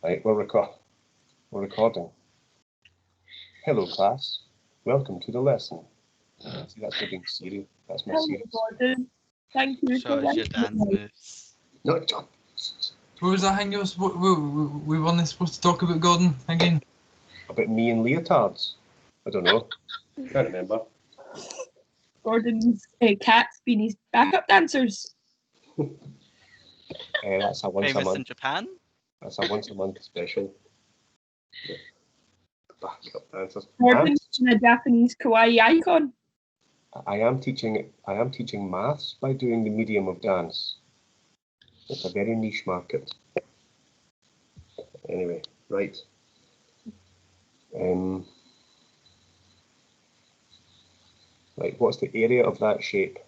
Right, we're recording. Hello, class. Welcome to the lesson. See, that's me being serious. That's my Hello, serious. Gordon. Thank you Show for us your dance moves. No, John. What was that thing you we weren't supposed to talk about, Gordon, again? About me and leotards. I don't know. Can't remember. Gordon's cats being his backup dancers. That's a once a Famous in month. Japan? That's a once a month special. Yeah. Backup dancers. Gordon's a Japanese kawaii icon. I am teaching maths by doing the medium of dance. It's a very niche market. Anyway, right. Right, what's the area of that shape?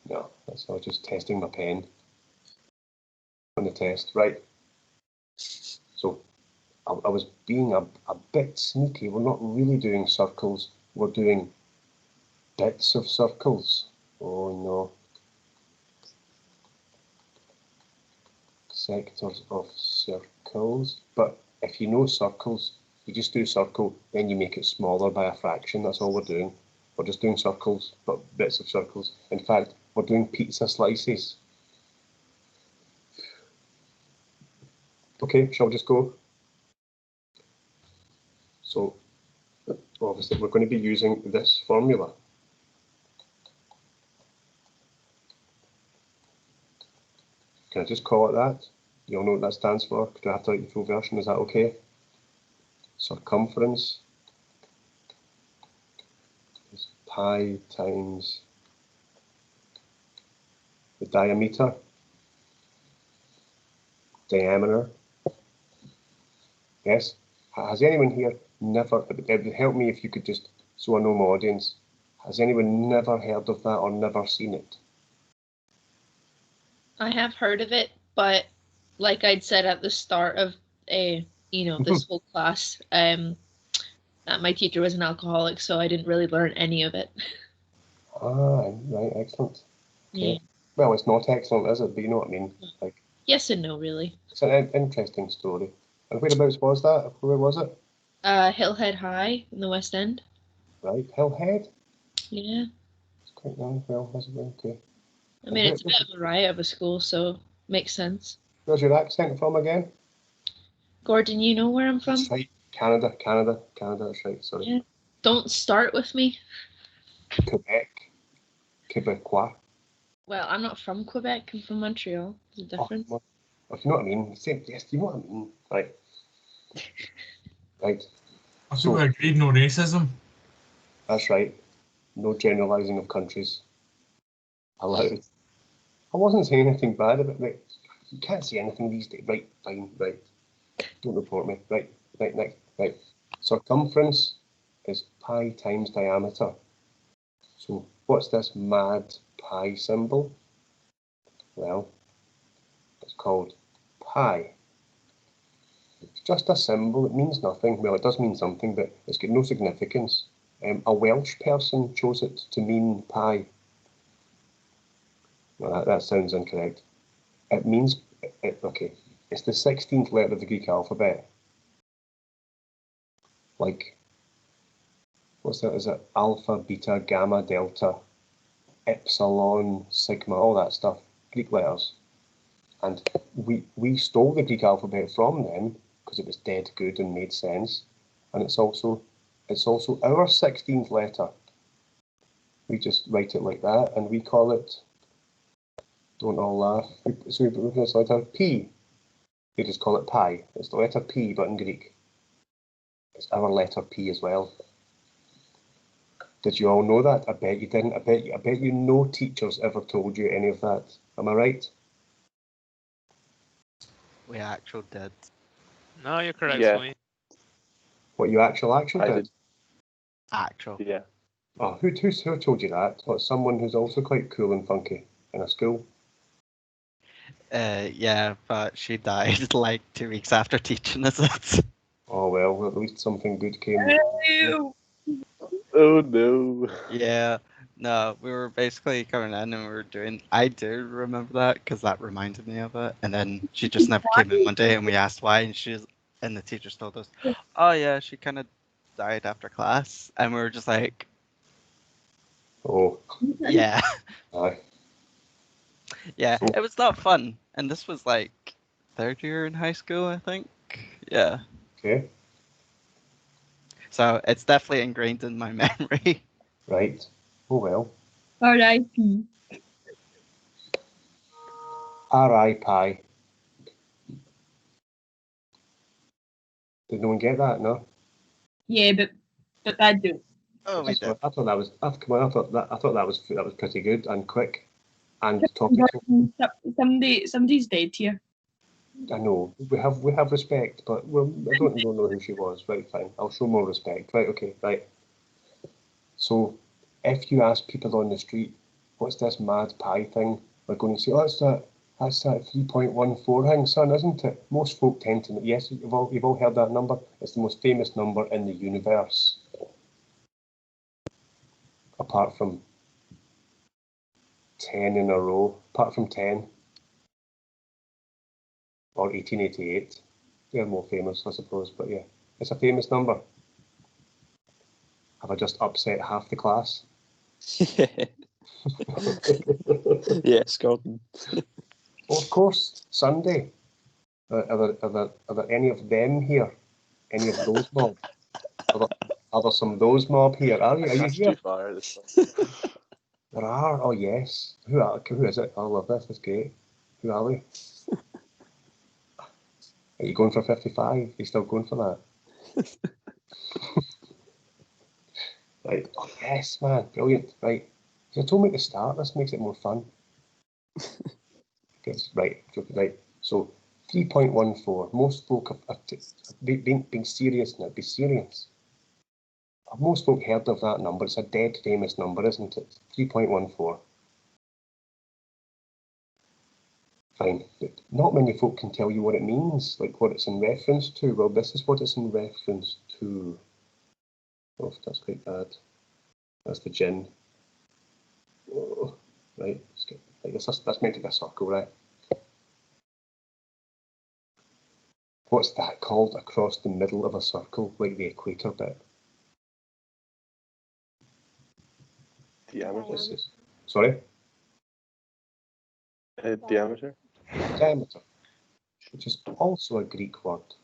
No, that's not just testing my pen on the test. Right. So I was being a bit sneaky. We're not really doing circles. We're doing bits of circles. Oh no. Sectors of circles. But if you know circles, you just do circle, then you make it smaller by a fraction. That's all we're doing. We're just doing circles, but bits of circles. In fact, we're doing pizza slices. Okay, shall we just go? So, obviously, we're going to be using this formula. Can I just call it that? You all know what that stands for? Do I have to write the full version? Is that okay? Circumference is pi times the diameter, diameter. Yes? Has anyone here never, it would help me if you could just, so I know my audience, has anyone never heard of that or never seen it? I have heard of it, but like I'd said at the start of this whole class, that my teacher was an alcoholic, so I didn't really learn any of it. Ah, right, excellent. Okay. Yeah. Well, it's not excellent, is it? But you know what I mean. Like, Yes and no, really. it's an interesting story. And whereabouts was that? Where was it? Hillhead High in the West End. Right, Hillhead. Yeah. It's quite nice. Well, that's okay. I mean, it's a bit of a riot of a school, so makes sense. Where's your accent from again? Gordon, you know where I'm from? That's right. Canada, that's right, sorry. Yeah. Don't start with me. Quebec. Quebecois. Well, I'm not from Quebec, I'm from Montreal. There's a difference. Oh, you know what I mean? Yes, you know what I mean. Right. Right. I think we agreed no racism. That's right. No generalising of countries allowed. I wasn't saying anything bad about it. You can't say anything these days. Right, fine, right. Don't report me. Right. Circumference is pi times diameter. So what's this mad pi symbol? Well, it's called pi. It's just a symbol. It means nothing. Well, it does mean something, but it's got no significance. A Welsh person chose it to mean pi. Well, that sounds incorrect. It means, okay, it's the 16th letter of the Greek alphabet. Like, what's that? Is it alpha, beta, gamma, delta, epsilon, sigma, all that stuff, Greek letters. And we stole the Greek alphabet from them because it was dead good and made sense. And it's also our 16th letter. We just write it like that, and we call it, don't all laugh, so we put this letter P. We just call it pi. It's the letter P, but in Greek. It's our letter P as well. Did you all know that? I bet you didn't. I bet you no teachers ever told you any of that. Am I right? We actually did. No, you're correct, Yeah. Louis. What, you actually I did? did. Actual. Yeah. Oh, who told you that? Oh, someone who's also quite cool and funky in a school. Yeah, but she died like 2 weeks after teaching us it. Oh well, at least something good came. Ew. Oh no. Yeah, No, we were basically coming in and we were doing. I do remember that because that reminded me of it. And then she just never came in one day, and we asked why, and the teachers told us, "Oh yeah, she kind of died after class," and we were just like, Oh, "Yeah, aye. yeah." So- It was not fun, and this was like third year in high school, I think. Yeah, Okay, so it's definitely ingrained in my memory. right. Oh well. R.I.P. R.I. Pie. Did no one get that? No. Yeah, but that do. Oh, we did. I thought that was. Come on, I thought that was pretty good and quick and topical. Somebody's dead here. I know we have respect, but I don't know who she was. Right, fine. I'll show more respect. Right, okay, right. So, if you ask people on the street, what's this mad pie thing? They're going to say, oh, that's that 3.14 thing, son, isn't it? Most folk tend to. Yes, you've all heard that number. It's the most famous number in the universe, apart from 10 in a row. Apart from 10 or 1888, they're more famous, I suppose. But yeah, it's a famous number. Have I just upset half the class? Yes, Gordon. Of course, Sunday. Are there any of them here? Any of those mob? Are there some those mob here? Are you That's here? too far. There are. Oh yes. Who is it? I love this. It's great. Who are we? Are you going for 55? Are you still going for that? Right. Oh yes, man. Brilliant. Right. You told me to start. This makes it more fun. Right. Right. So 3.14. Most folk are being serious now. Be serious. Have most folk heard of that number? It's a dead famous number, isn't it? 3.14. Fine, but not many folk can tell you what it means, like what it's in reference to. Well, this is what it's in reference to. Oh, that's quite bad. That's the gin. Oh, right, that's meant to be a circle, right? What's that called across the middle of a circle, like the equator bit? Diameter. Sorry? Diameter. Diameter, which is also a Greek word.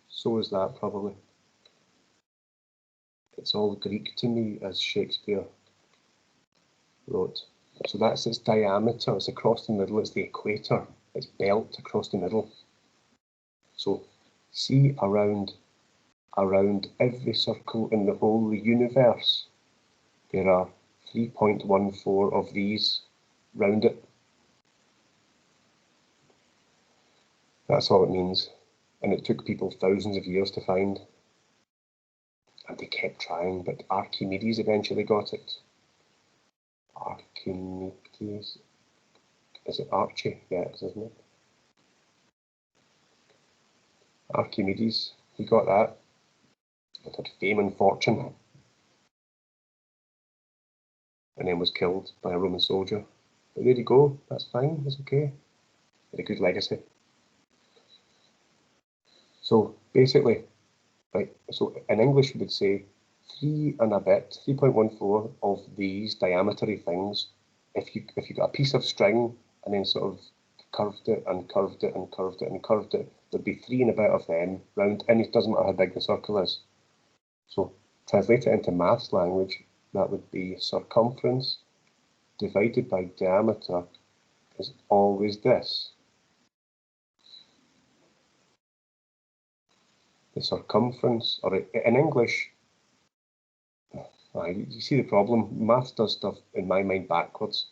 So is that probably. It's all Greek to me, as Shakespeare wrote. So that's its diameter. It's across the middle. It's the equator. It's belt across the middle. So see around every circle in the whole universe, there are 3.14 of these round it. That's all it means. And it took people thousands of years to find. And they kept trying, but Archimedes eventually got it. Archimedes. Is it Archie? Yeah, it is, isn't it? Archimedes, he got that. It had fame and fortune. And then was killed by a Roman soldier. But there you go, that's fine, that's okay. Had a good legacy. So basically, right, so in English we would say 3 and a bit, 3.14 of these diametery things. If you got a piece of string and then sort of curved it and curved it and curved it and curved it, there'd be 3 and a bit of them round, and it doesn't matter how big the circle is. So translate it into maths language, that would be circumference divided by diameter is always this. The circumference, or in English, you see the problem, maths does stuff in my mind backwards.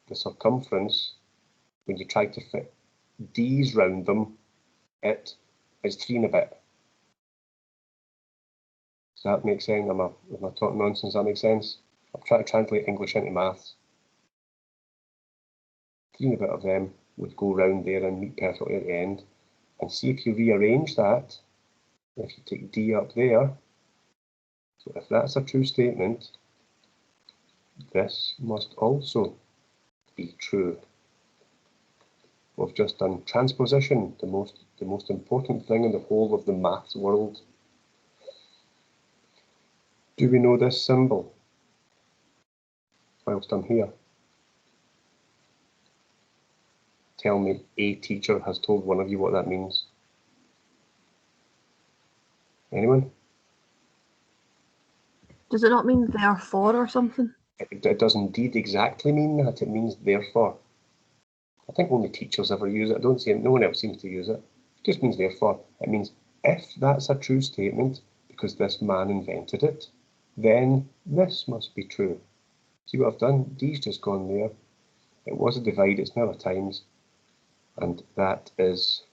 The circumference, when you try to fit D's round them, it is 3 and a bit. Does that make sense? Am I talking nonsense? Does that make sense? I'm trying to translate English into maths. 3 and a bit of them would go round there and meet perfectly at the end. And see if you rearrange that, if you take D up there, so if that's a true statement, This must also be true. We've just done transposition, the most important thing in the whole of the maths world. Do we know this symbol? Whilst I'm here. Tell me a teacher has told one of you what that means. Anyone? Does it not mean therefore or something? It does indeed exactly mean that. It means therefore. I think only teachers ever use it. I don't see it. No one else seems to use it. It just means therefore. It means if that's a true statement, because this man invented it, then this must be true. See what I've done? D's just gone there. It was a divide, it's now a times. And that is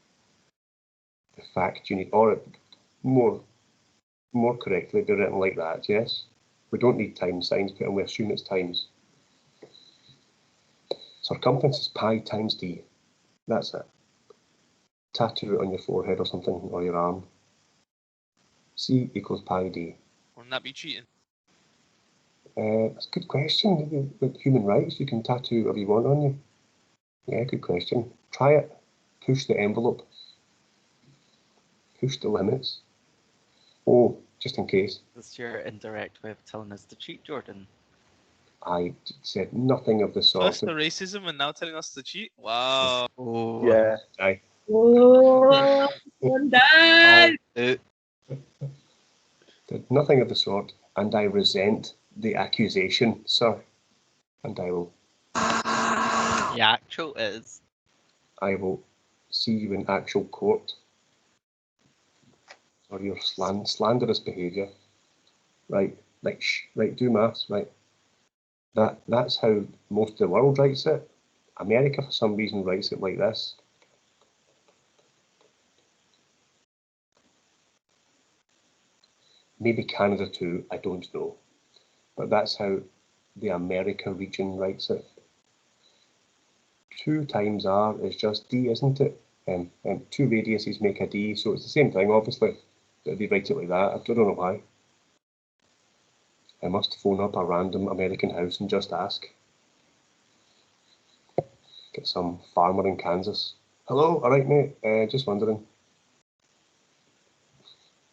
the fact you need, or more correctly, be written like that, yes? We don't need times signs put in, we assume it's times. Circumference is pi times d. That's it. Tattoo it on your forehead or something, or your arm. C equals pi d. Wouldn't that be cheating? That's a good question. With human rights, you can tattoo whatever you want on you. Yeah, good question. Try it. Push the envelope. Push the limits. Oh, just in case. This is your indirect way of telling us to cheat, Jordan. I said nothing of the sort. First the racism and now telling us to cheat? Wow. Oh. Yeah. Aye. Oh, one done. Did nothing of the sort, and I resent the accusation, sir. And I will The actual is. see you in actual court. Or your slanderous behaviour. Right, right, do maths, right. That's how most of the world writes it. America, for some reason, writes it like this. Maybe Canada too, I don't know. But that's how the America region writes it. 2 times R is just D, isn't it? And 2 radiuses make a D, so it's the same thing, obviously. But they write it like that. I don't know why. I must phone up a random American house and just ask. Get some farmer in Kansas. Hello, all right, mate. Just wondering.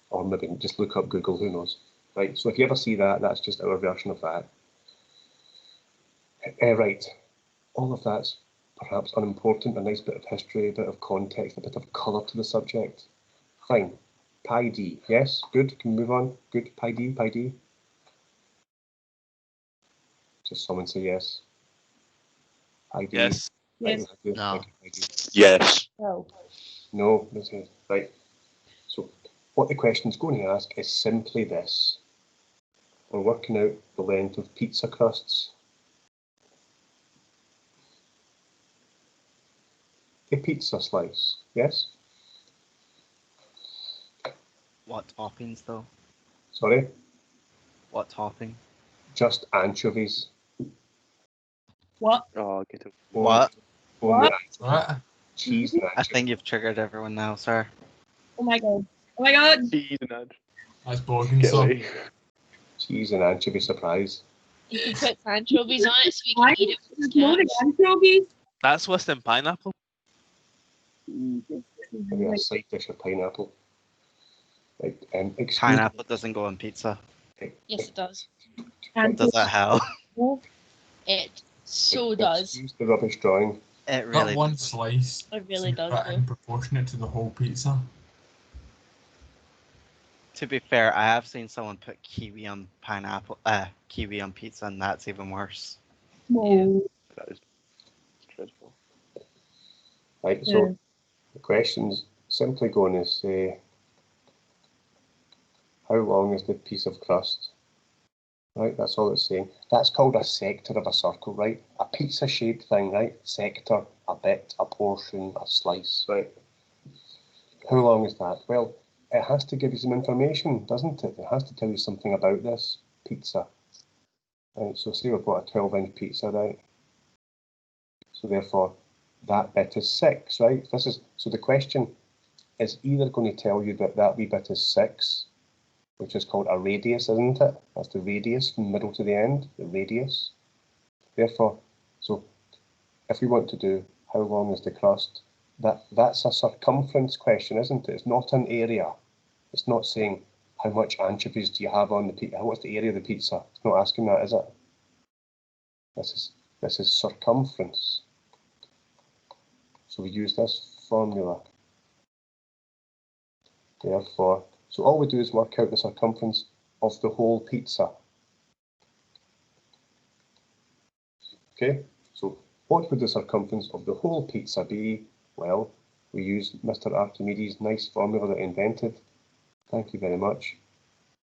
Or maybe just look up Google, who knows. Right, so if you ever see that, that's just our version of that. Right, all of that's perhaps unimportant, a nice bit of history, a bit of context, a bit of colour to the subject. Fine. Pi d, yes, good, can we move on? Good, pi d, pi d. Just someone say yes. Pi d. Yes. Right, Yes. No. pi d. Yes. No, this is right. So what the question's going to ask is simply this. We're working out the length of pizza crusts. A pizza slice, yes? What toppings, though? Sorry? What topping? Just anchovies. What? Oh, get it. What? Only What? Right. cheese and I anchovies. think you've triggered everyone now, sir. Oh my god. Oh my god. Cheese and add. That's bogging Get so. away. Cheese and anchovy surprise. You can put anchovies on it so you can eat it with There's no cans. anchovies. That's worse than pineapple. Maybe a side dish of pineapple. Like, excuse Pineapple doesn't go on pizza. me. Yes, it does. Does it how? It so does. Excuse the rubbish drawing. It really That one does. slice It really seems does, a bit though. disproportionate to the whole pizza. To be fair, I have seen someone put kiwi on kiwi on pizza, and that's even worse. No. That is dreadful. Right, so the question's simply going to say, how long is the piece of crust? Right, that's all it's saying. That's called a sector of a circle, right? A pizza-shaped thing, right? Sector, a bit, a portion, a slice, right? How long is that? Well, it has to give you some information, doesn't it? It has to tell you something about this pizza. Right, so say we've got a 12-inch pizza, right? So therefore, that bit is 6, right? So the question is either going to tell you that that wee bit is 6, which is called a radius, isn't it? That's the radius from middle to the end, the radius. Therefore, so if we want to do how long is the crust, that's a circumference question, isn't it? It's not an area. It's not saying how much anchovies do you have on the pizza. What's the area of the pizza? It's not asking that, is it? This is circumference. So we use this formula. Therefore, so all we do is work out the circumference of the whole pizza. Okay, so what would the circumference of the whole pizza be? Well, we use Mr. Archimedes' nice formula that he invented. Thank you very much.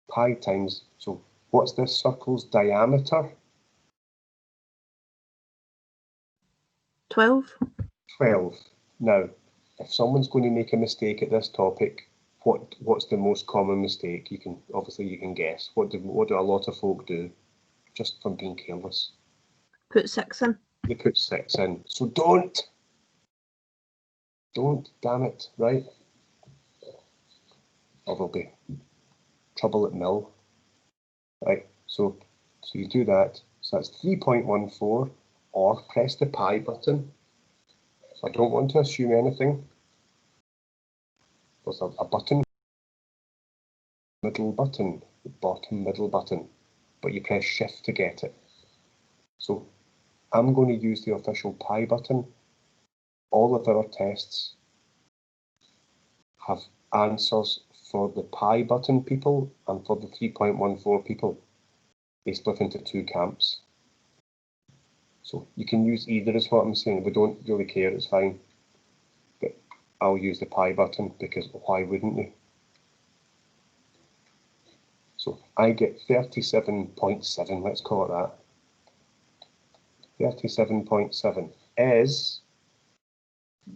Pi times, so what's this circle's diameter? 12. 12. Now, if someone's going to make a mistake at this topic, what's the most common mistake? You can guess. What do a lot of folk do just from being careless? Put 6 in. They put 6 in. So don't, damn it, right? Or there'll be trouble at mill. Right, so you do that. So that's 3.14, or press the pi button. So I don't want to assume anything. There's a button, middle button, the bottom middle button, but you press shift to get it. So I'm going to use the official pi button. All of our tests have answers for the pi button people and for the 3.14 people. They split into 2 camps. So you can use either, is what I'm saying. We don't really care, it's fine. But I'll use the pi button because why wouldn't you? So I get 37.7, let's call it that. 37.7 is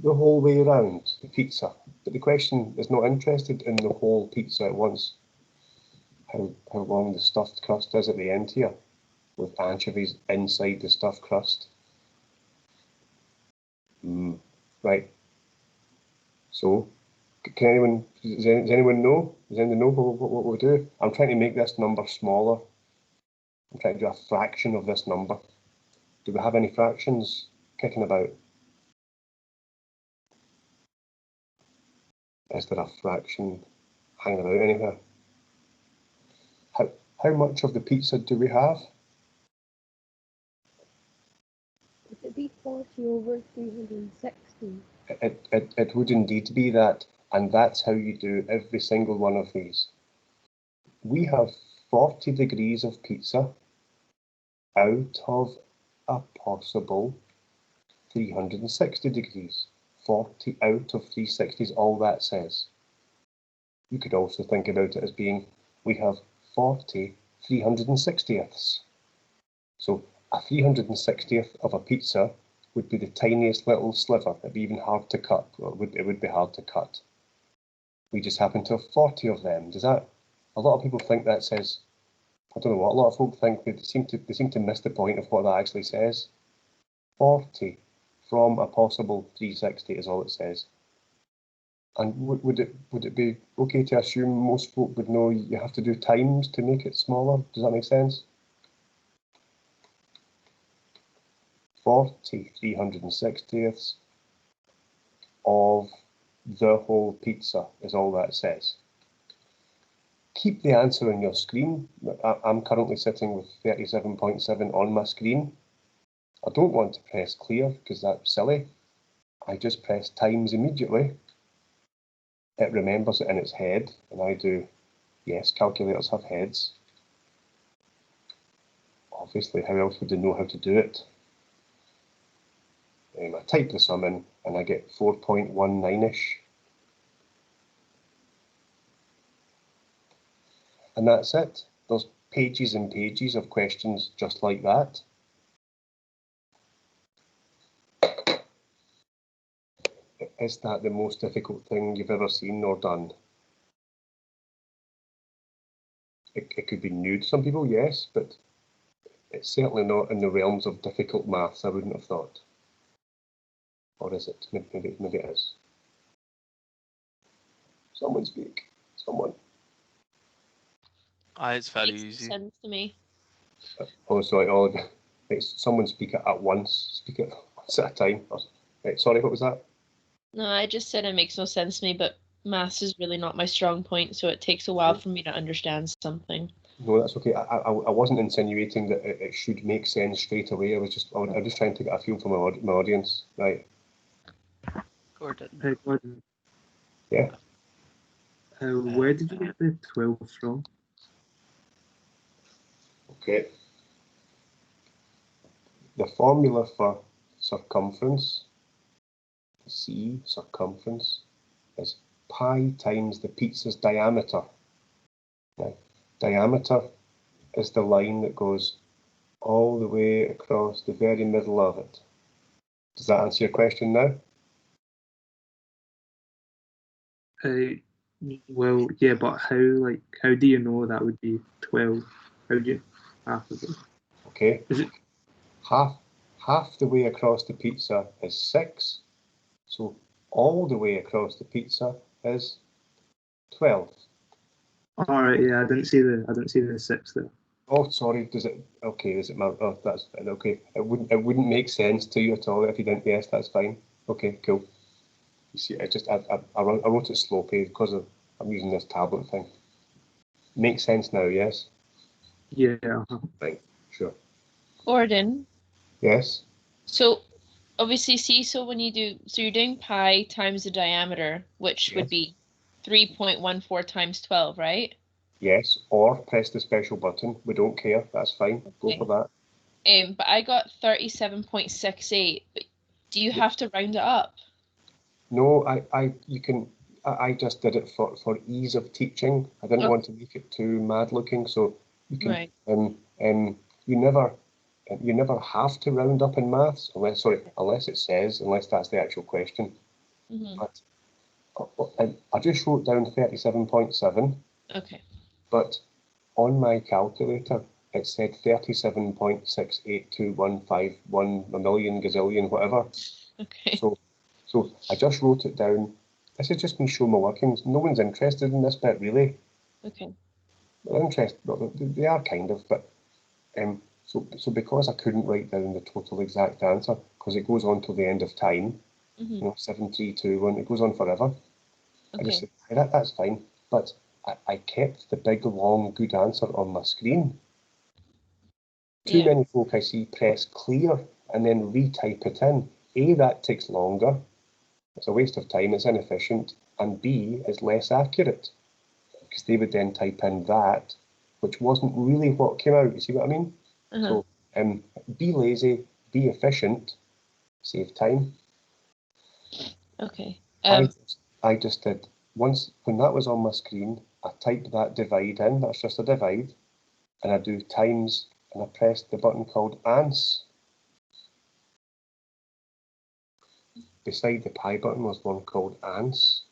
the whole way around the pizza. But the question is not interested in the whole pizza at once. How long the stuffed crust is at the end here, with anchovies inside the stuffed crust. Right. So, does anyone know? Does anyone know what we'll do? I'm trying to make this number smaller. I'm trying to do a fraction of this number. Do we have any fractions kicking about? Is there a fraction hanging about anywhere? How much of the pizza do we have? Would it be 40 over 360? It would indeed be that, and that's how you do every single one of these. We have 40 degrees of pizza out of a possible 360 degrees. 40 out of 360 is all that says. You could also think about it as being, we have 40 360ths. So a 360th of a pizza would be the tiniest little sliver. It'd be even hard to cut. Well, it would be hard to cut. We just happen to have 40 of them. Does that? A lot of people think that says, I don't know what, a lot of folk think they seem to miss the point of what that actually says. 40 from a possible 360 is all it says. And would it be okay to assume most folk would know you have to do times to make it smaller? Does that make sense? 40 360ths of the whole pizza is all that says. Keep the answer on your screen. I'm currently sitting with 37.7 on my screen. I don't want to press clear because that's silly. I just press times immediately. It remembers it in its head, and I do, yes, calculators have heads. Obviously, how else would they know how to do it? I type the sum in, and I get 4.19-ish. And that's it. There's pages and pages of questions just like that. Is that the most difficult thing you've ever seen or done? It could be new to some people, yes, but it's certainly not in the realms of difficult maths, I wouldn't have thought. Or is it? Maybe it is. Someone speak. Someone. It's very Makes easy. sense to me. Oh, sorry. Oh, Right, someone speak it at once. Speak it once at a time. Right, sorry, what was that? No, I just said it makes no sense to me, but maths is really not my strong point, so it takes a while for me to understand something. No, that's okay. I wasn't insinuating that it should make sense straight away. I was just trying to get a feel for my audience. Right. Gordon. Hey, Gordon. Yeah. Where did you get the 12 from? Okay. The formula for circumference, C, circumference, is pi times the pizza's diameter. Now, diameter is the line that goes all the way across the very middle of it. Does that answer your question now? Well, yeah, but how do you know that would be 12? How do you half of it? Okay. Is it half the way across the pizza is 6, so all the way across the pizza is 12. all right? Yeah, I didn't see the 6 there. Oh, sorry. Does it? Okay. Is it? Oh, that's fine. Okay. It wouldn't make sense to you at all if you didn't. Yes, that's fine. Okay, cool. You see, I wrote it slow page because I'm using this tablet thing. Makes sense now. Yes. Yeah. Right. Sure. Gordon, Yes. so obviously, so when you do, so you're doing pi times the diameter, which Yes. would be 3.14 times 12, right? Yes. Or press the special button. We don't care. That's fine. Okay. Go for that. But I got 37.68. But do you have to round it up? No, you can. I just did it for ease of teaching. I didn't want to make it too mad looking, so you can. Right. You never have to round up in maths unless it says, unless that's the actual question. Mm-hmm. But I just wrote down 37.7. Okay. But on my calculator it said 37.68215 a million gazillion whatever. Okay. So I just wrote it down. This is just me showing my workings. No one's interested in this bit really. Okay. They're interested, well, they are kind of, but so because I couldn't write down the total exact answer because it goes on till the end of time, Mm-hmm. 7321, it goes on forever. Okay. I just said, hey, that's fine, but I kept the big long good answer on my screen. Too many folk I see press clear and then retype it in. A, that takes longer. It's a waste of time, it's inefficient, and B, it's less accurate because they would then type in that, which wasn't really what came out. You see what I mean? Uh-huh. So be lazy, be efficient, save time. Okay. I just did, once when that was on my screen, I typed that divide in, that's just a divide, and I do times, and I pressed the button called ANS. Beside the pi button was one called ANS,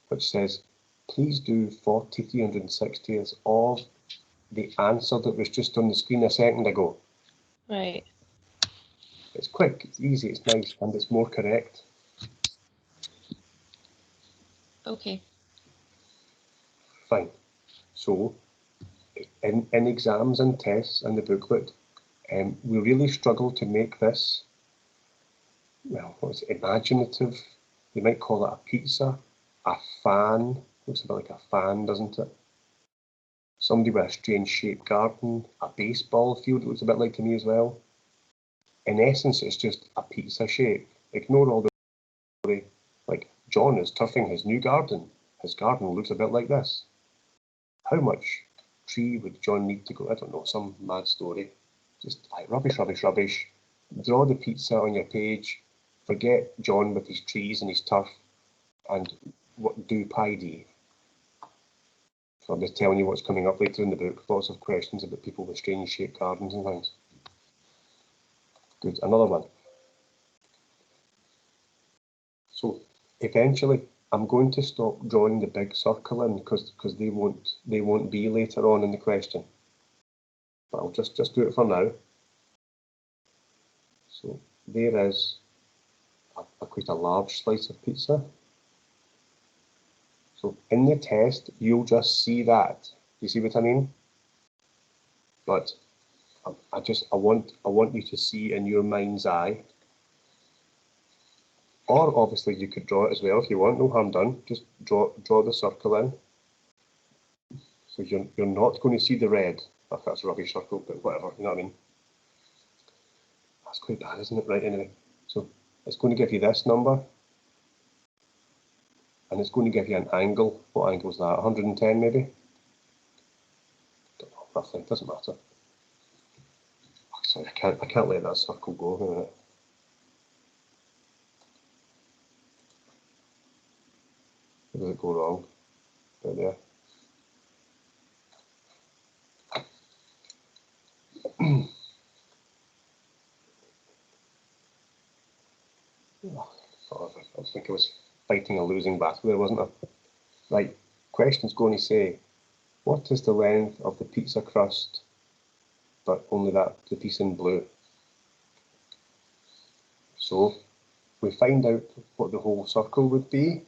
which says, please do 40/360ths of the answer that was just on the screen a second ago. Right. It's quick, it's easy, it's nice, and it's more correct. Okay. Fine. So, in exams and tests and the booklet, we really struggle to make this, well, what's it, imaginative? They might call it a pizza, a fan, looks a bit like a fan, doesn't it? Somebody with a strange shaped garden, a baseball field, it looks a bit like to me as well. In essence, it's just a pizza shape. Ignore all the story. Like, John is turfing his new garden. His garden looks a bit like this. How much tree would John need to go? I don't know, some mad story. Just rubbish, rubbish, rubbish. Draw the pizza on your page. Forget John with his trees and his turf. And do pi d. So I'm just telling you what's coming up later in the book. Lots of questions about people with strange shaped gardens and things. Good, another one. So eventually I'm going to stop drawing the big circle in because they won't be later on in the question. But I'll just do it for now. So there is quite a large slice of pizza. So in the test you'll just see that. You see what I mean? But I want you to see in your mind's eye, or obviously you could draw it as well if you want. No harm done. Just draw the circle in. So you're not going to see the red. If that's a rubbish circle, but whatever. You know what I mean? That's quite bad, isn't it? Right. Anyway, so it's going to give you this number, and it's going to give you an angle. What angle is that? 110 maybe. Don't know, roughly. Doesn't matter. Sorry, I can't let that circle go. Wait a minute. Where did it go wrong? Right there. I think I was fighting a losing battle there, wasn't I? Right, question's going to say, what is the length of the pizza crust, but only that the piece in blue? So we find out what the whole circle would be.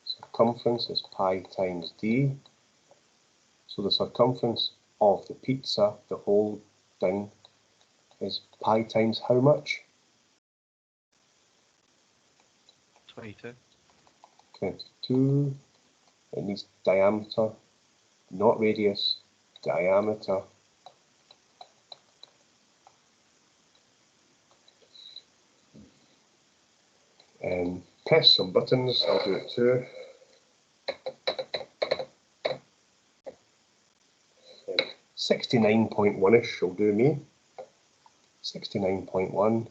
Circumference is pi times d. So the circumference of the pizza, the whole thing, is pi times how much? 22. 22. It needs diameter, not radius, diameter. Press some buttons, I'll do it too. 69.1ish will do me. 69.1.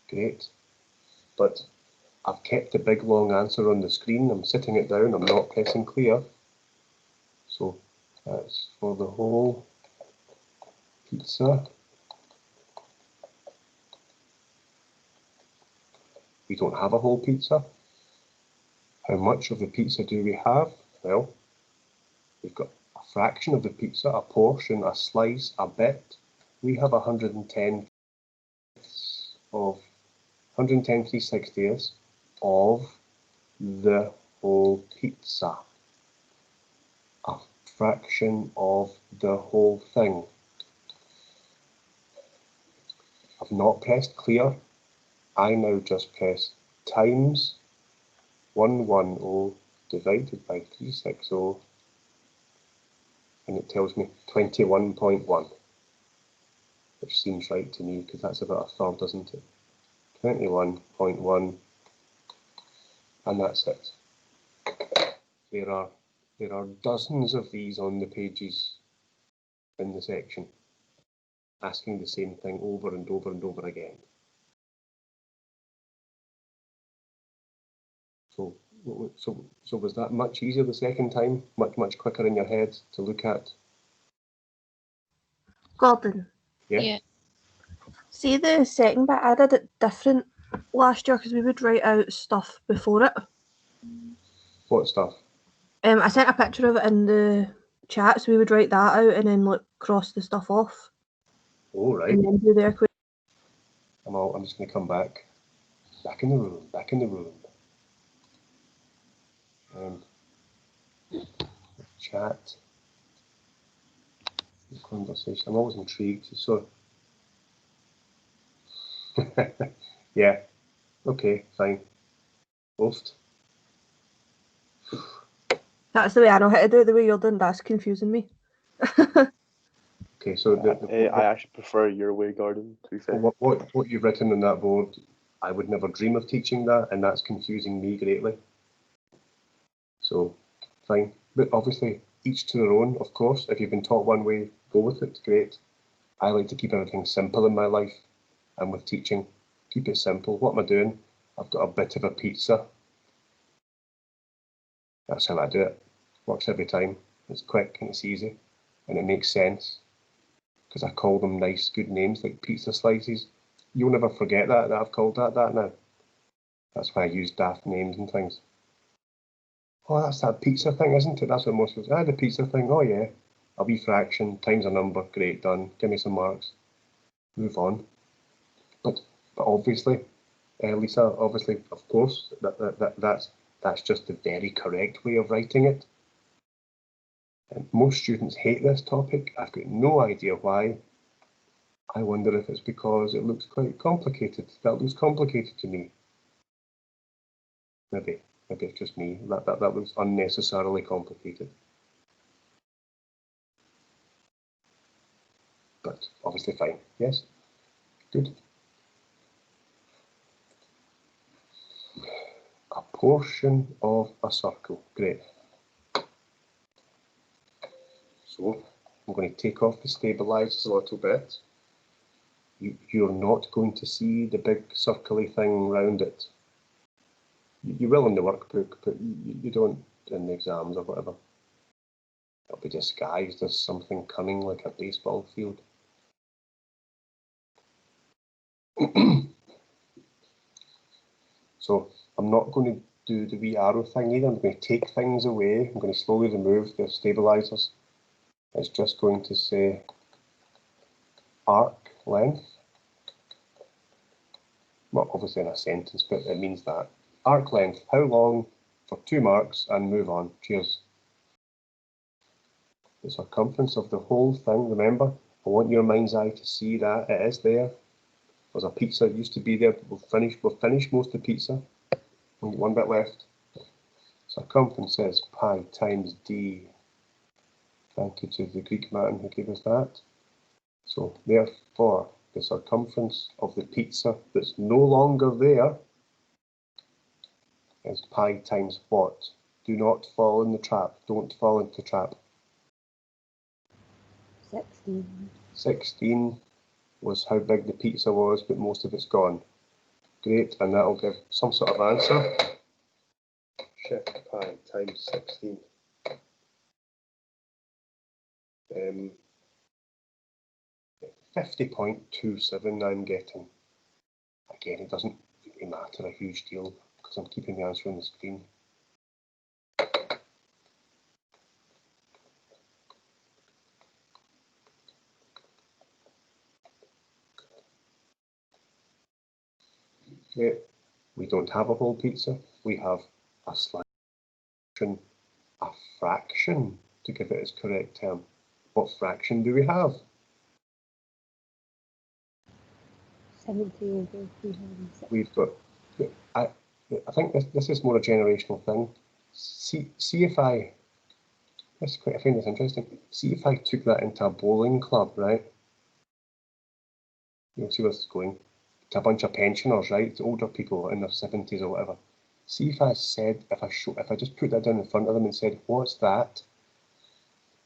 Great. But I've kept the big long answer on the screen. I'm sitting it down, I'm not pressing clear. So that's for the whole pizza. We don't have a whole pizza. How much of the pizza do we have? Well, we've got a fraction of the pizza, a portion, a slice, a bit. We have 110 of 110 3/60ths of the whole pizza. A fraction of the whole thing. I've not pressed clear. I now just press times 110 divided by 360, and it tells me 21.1, which seems right to me because that's about a third, isn't it? 21.1, and that's it. There are dozens of these on the pages in the section, asking the same thing over and over and over again. So was that much easier the second time? Much quicker in your head to look at? Gordon, Yeah. see the second bit, I did it different last year because we would write out stuff before it. What stuff? I sent a picture of it in the chat, so we would write that out and then like cross the stuff off. Oh, right. And then do the equation. I'm just going to come back. Back in the room. Chat. Conversation. I'm always intrigued. So, yeah. Okay, fine. Both. That's the way I know how to do it. The way you're doing that's confusing me. Okay, so I actually prefer your way, Gordon, to be fair. what you've written on that board, I would never dream of teaching that, and that's confusing me greatly. So, fine. But obviously, each to their own, of course. If you've been taught one way, go with it, great. I like to keep everything simple in my life, and with teaching, keep it simple. What am I doing? I've got a bit of a pizza. That's how I do it. Works every time. It's quick and it's easy, and it makes sense. Because I call them nice, good names like pizza slices. You'll never forget that I've called that now. That's why I use daft names and things. Oh, that's that pizza thing, isn't it? That's what most people say. The pizza thing. Oh, yeah. A wee fraction times a number. Great, done. Give me some marks. Move on. But obviously, Lisa, obviously, of course, that's just the very correct way of writing it. And most students hate this topic. I've got no idea why. I wonder if it's because it looks quite complicated. That looks complicated to me. Maybe it's just me. That looks unnecessarily complicated. But obviously fine. Yes? Good. A portion of a circle. Great. So I'm going to take off the stabilizers a little bit. You're not going to see the big circly thing round it. You will in the workbook, but you don't in the exams or whatever. It'll be disguised as something cunning like a baseball field. So I'm not going to do the wee arrow thing either. I'm going to take things away. I'm going to slowly remove the stabilizers. It's just going to say arc length. Well, obviously in a sentence, but it means that. Arc length, how long for 2 marks, and move on. Cheers. The circumference of the whole thing, remember, I want your mind's eye to see that it is there. There's a pizza, it used to be there, but we'll finish most of the pizza. Only one bit left. Circumference is pi times d. Thank you to the Greek man who gave us that. So therefore, the circumference of the pizza that's no longer there is pi times what? Do not fall in the trap. Don't fall into the trap. 16. 16 was how big the pizza was, but most of it's gone. Great, and that'll give some sort of answer. Shift pi times 16. 50.27 I'm getting. Again, it doesn't really matter a huge deal because I'm keeping the answer on the screen. Okay. We don't have a whole pizza. We have a slice, a fraction to give it its correct term. What fraction do we have? 70 over 360. We've got, I think this is more a generational thing. See if I find this interesting. See if I took that into a bowling club, right? You'll see where this is going. To a bunch of pensioners, right? To older people in their 70s or whatever. See if I said, if I just put that down in front of them and said, what's that?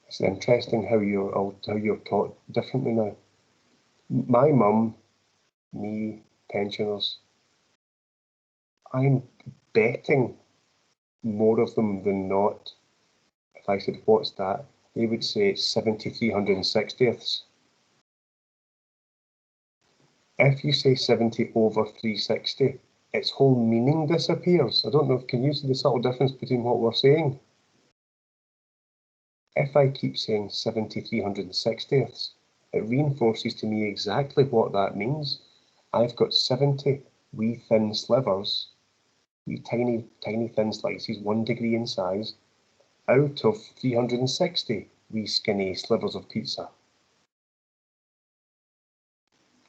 It's interesting how you're taught differently now. My mum, me, pensioners, I'm betting more of them than not. If I said, what's that? They would say 70/360ths. If you say 70 over 360, its whole meaning disappears. I don't know, can you see the subtle difference between what we're saying? If I keep saying 70/360ths, it reinforces to me exactly what that means. I've got 70 wee thin slivers, wee tiny thin slices, 1 degree in size, out of 360 wee skinny slivers of pizza.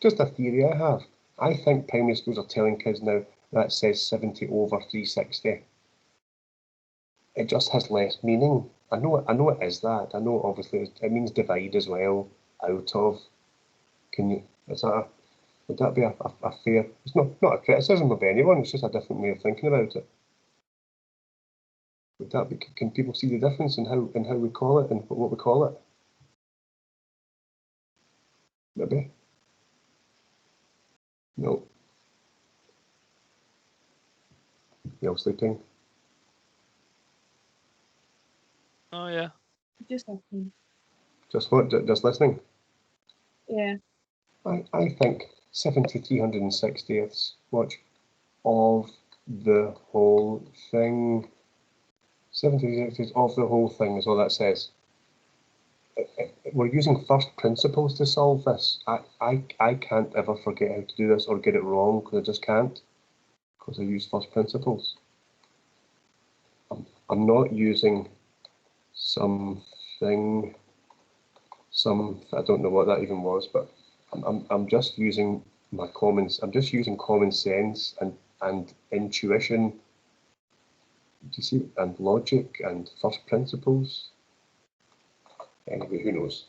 Just a theory I have. I think primary schools are telling kids now that says 70 over 360. It just has less meaning. I know it is that. I know obviously it means divide as well, out of. Would that be a fair, it's not a criticism of anyone, it's just a different way of thinking about it. Would that be, can people see the difference in how we call it and what we call it? Maybe? No. You're all sleeping? Oh yeah. Just listening. Just what? Just listening? Yeah. I think 70/360ths, watch, of the whole thing. 70/360ths of the whole thing is all that says. We're using first principles to solve this. I can't ever forget how to do this or get it wrong because I just can't, because I use first principles. I'm not using some thing. I don't know what that even was, but I'm just using I'm just using common sense and intuition. Do you see? And logic and first principles. Anyway, who knows?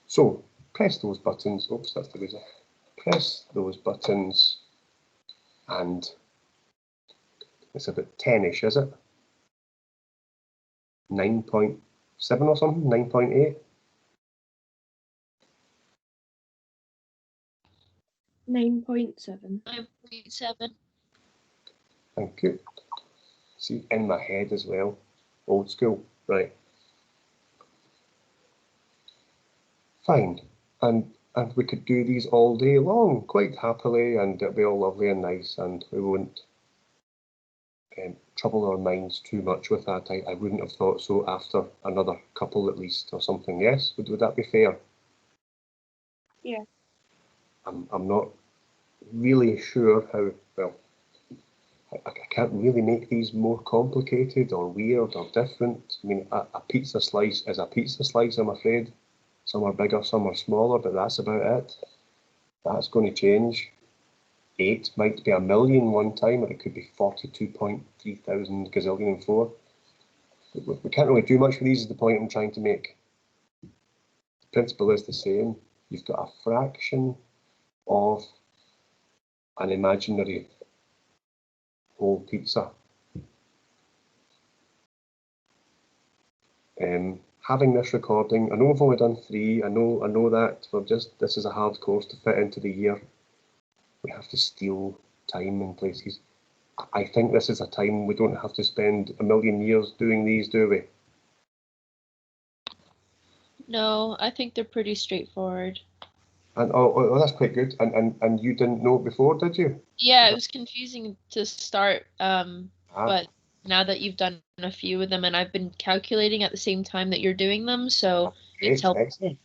So press those buttons. Oops, that's the laser. Press those buttons, and it's about 10-ish, is it? 9.7 or something? 9.8? 9.7. 9.7. Thank you. See, in my head as well. Old school, right. Fine. And we could do these all day long, quite happily, and it'll be all lovely and nice, and we won't trouble our minds too much with that. I wouldn't have thought so after another couple at least, or something. Yes? Would that be fair? Yeah. I'm not really sure how, well, I can't really make these more complicated or weird or different. I mean, a pizza slice is a pizza slice, I'm afraid. Some are bigger, some are smaller, but that's about it. That's going to change. 8 might be 1,000,000 one time, or it could be 42.3 thousand gazillion 4. We can't really do much with these, is the point I'm trying to make. The principle is the same. You've got a fraction of an imaginary whole pizza. Having this recording, I know we've only done 3. I know that this is a hard course to fit into the year. We have to steal time in places. I think this is a time we don't have to spend 1,000,000 years doing these, do we? No, I think they're pretty straightforward. And oh, that's quite good. And you didn't know it before, did you? Yeah, it was confusing to start, but now that you've done a few of them, and I've been calculating at the same time that you're doing them, so it's helpful. Excellent.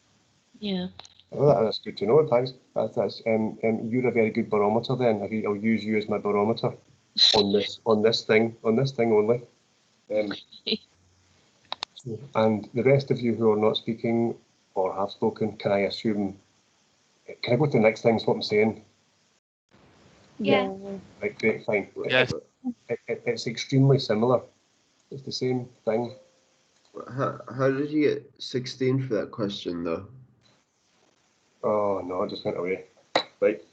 Yeah. Well, that's good to know. Thanks. You're a very good barometer then. I'll use you as my barometer on this thing only. And the rest of you who are not speaking or have spoken, can I assume? Can I go to the next thing? Is what I'm saying. Yeah. Right, great, fine. Yes. It's extremely similar. It's the same thing. How did you get 16 for that question, though? Oh no, it just went away. Right.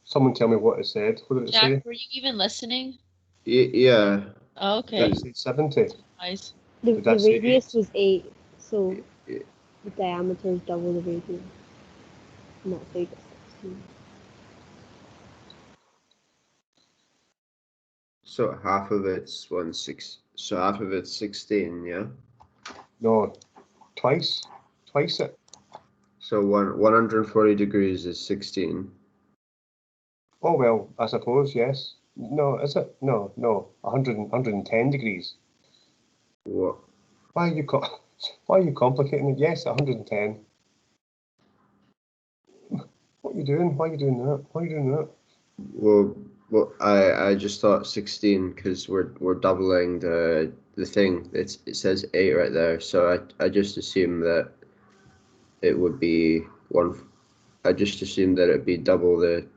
Someone tell me what it said. What did it say? Jack, were you even listening? Yeah. Oh, okay. Did it say 70? Nice. The Did that say radius 8? was 8, so Yeah. the diameter is double the radius. And that's 8 16. So half of it's 1/6. So half of it's 16, yeah. No, twice it. So 140 degrees is 16. Oh well, I suppose yes. No, is it? No. 110 degrees. What? Why are you complicating it? Yes, 110. What are you doing? Why are you doing that? Why are you doing that? Well, I just thought 16 because we're doubling the thing. It says 8 right there, so I just assumed that it would be one. I just assumed that it'd be double the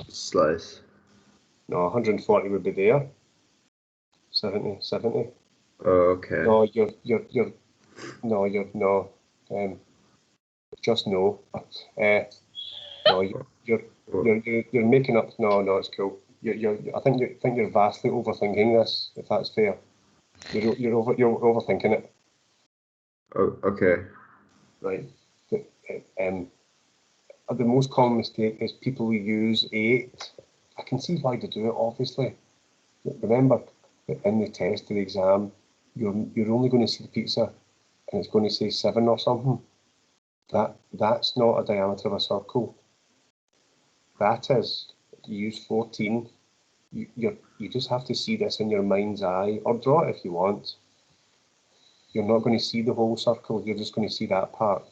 slice. No, 140 would be there. 70. Oh, okay. No, no. Just no. No, you're making up. No, it's cool. I think you're vastly overthinking this. If that's fair, you're overthinking it. Oh, okay. Right. The most common mistake is people use 8. I can see why they do it, obviously. But remember that in the test or the exam, you're only going to see the pizza and it's going to say 7 or something. That's not a diameter of a circle. That is, you use 14. You just have to see this in your mind's eye, or draw it if you want. You're not going to see the whole circle, you're just going to see that part.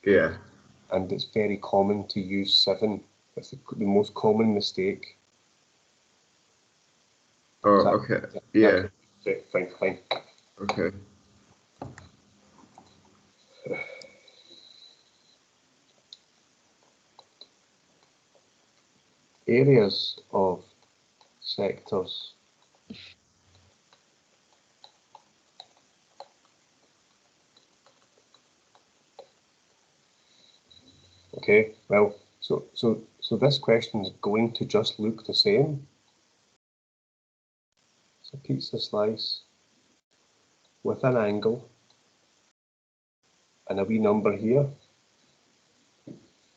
Yeah. And it's very common to use 7. It's the most common mistake. Oh, okay. Yeah. Fine. Okay. areas of sectors. Okay, well, so this question is going to just look the same. It's a pizza slice with an angle and a wee number here,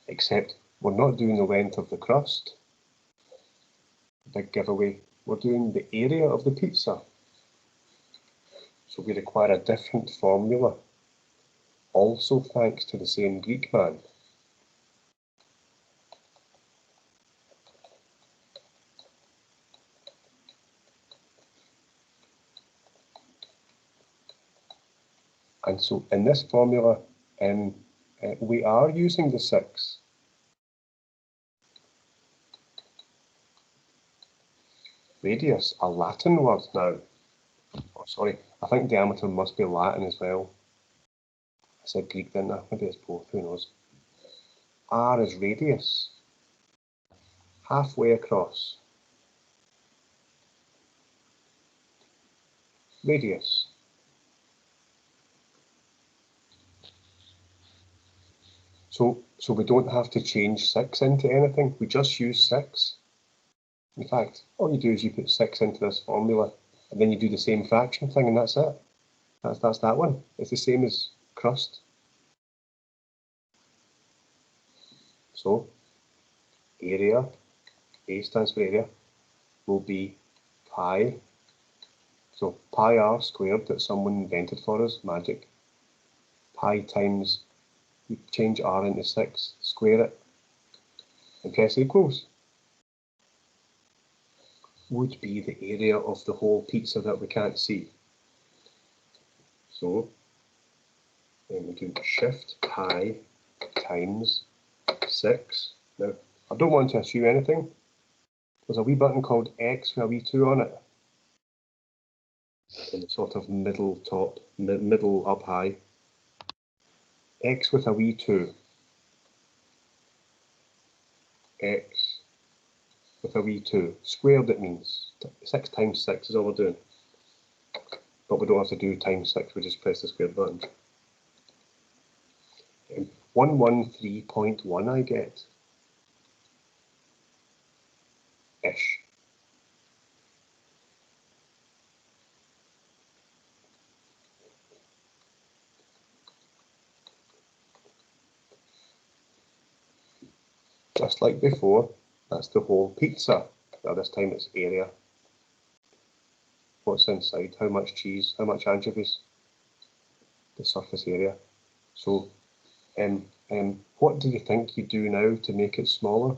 except we're not doing the length of the crust. Big giveaway. We're doing the area of the pizza. So we require a different formula, also thanks to the same Greek man. And so in this formula, we are using the 6. Radius, a Latin word now. Oh, sorry, I think diameter must be Latin as well. I said Greek, didn't I? Maybe it's both, who knows. R is radius, halfway across. Radius. So we don't have to change 6 into anything, we just use 6. In fact, all you do is you put 6 into this formula, and then you do the same fraction thing, and that's it. That's that one. It's the same as crust. So, area, A stands for area, will be pi. So pi r squared that someone invented for us, magic. Pi times, you change r into 6, square it, and press equals. Would be the area of the whole pizza that we can't see. So then we do shift pi times 6. Now, I don't want to assume anything. There's a wee button called X with a wee 2 on it. In the sort of middle top, middle up high. X with a wee 2. X with a wee 2. Squared it means. 6 times 6 is all we're doing. But we don't have to do times 6, we just press the squared button. 113.1 I get. Ish. Just like before, that's the whole pizza. Now this time it's area. What's inside? How much cheese? How much anchovies? The surface area. So, what do you think you do now to make it smaller?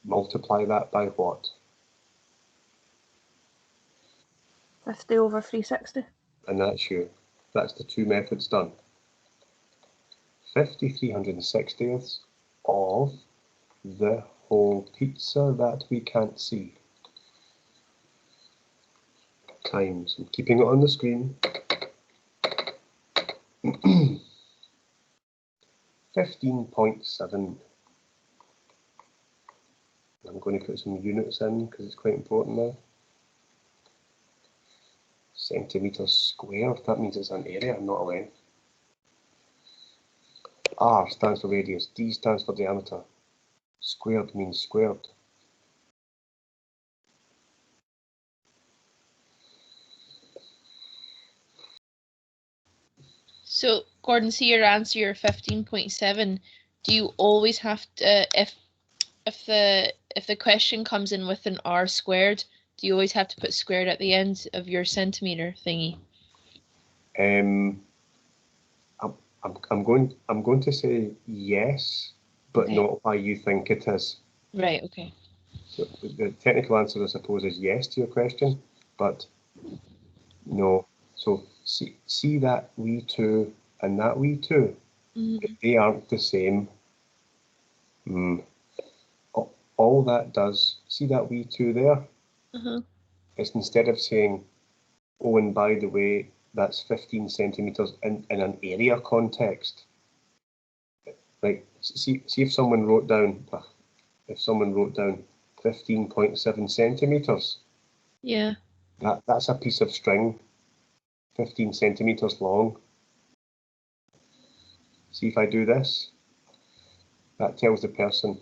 Multiply that by what? 50 over 360. And that's the 2 methods done. 50/360ths of the whole pizza that we can't see. Times, I'm keeping it on the screen. 15.7. I'm going to put some units in because it's quite important now. Centimetres squared, that means it's an area, not a length. R stands for radius, D stands for diameter. Squared means squared. So, Gordon, see your answer, your 15.7. Do you always have to, if the question comes in with an r squared, do you always have to put squared at the end of your centimeter thingy? I'm going to say yes, but Okay. not why you think it is. Right. Okay. So the technical answer, I suppose, is yes to your question, but no. So see that wee 2 and that wee 2, if they aren't the same, all that does, see that wee 2 there? It's instead of saying, oh, and by the way, that's 15 centimetres in an area context, Right. See if someone wrote down 15.7 centimeters. Yeah. That's a piece of string, 15 centimeters long. See if I do this. That tells the person